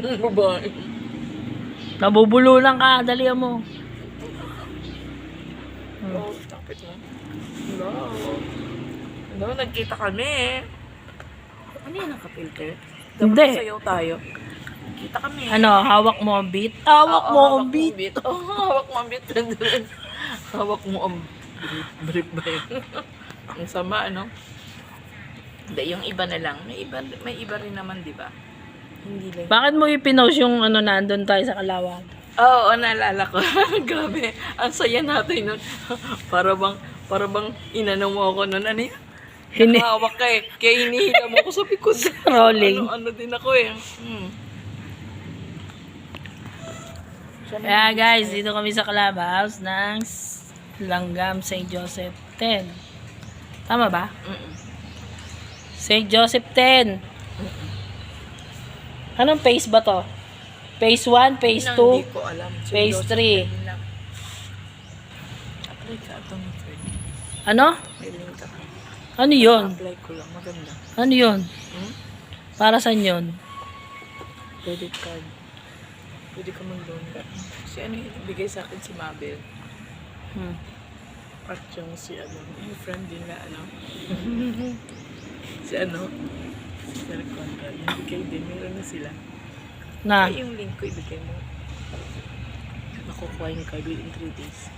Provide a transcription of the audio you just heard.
Babae. Nabubulo lang ka, dali mo. Oh, tapit mo. No, nagkita kami. Ano yan, nakapilter? Hindi. Dapat sayaw tayo. Nagkita kami. Ano, hawak mo ang beat? Hawak mo ang beat. Oh, hawak mo ang beat. Hawak mo ang brief ba yun? Ang sama, ano? Hindi, yung iba na lang. May iba rin naman, di ba? Hindi lang. Bakit mo ipinost yung ano nandun tayo sa Kalawag? Oo, naalala ko. Grabe. Ang saya natin nun. para bang inano mo ako nun. Ano yun? Nakahawak ka eh. Kaya hinihila mo ako sa pikod. Rolling. Ano din ako eh. Kaya guys, dito kami sa Clubhouse ng Langgam St. Joseph 10. Tama ba? St. Joseph 10. Anong phase ba to? Phase 1, phase 2, Hindi ko alam. phase 3. Apply ka itong third. Ano? May link ka. Ano yun? Apply ko lang. Maganda. Ano yun? Para saan yun? Credit card. Pwede ka mag-loan. Si ano yun? Bigay sa akin si Mabel. At yung si ano. Yung friend din na ano. Si ano. Si Derek Conrad. Yung bigay din. Meron na sila. Na? Ay, yung link ko ibigay mo. Nakukuha yung card within 3 days.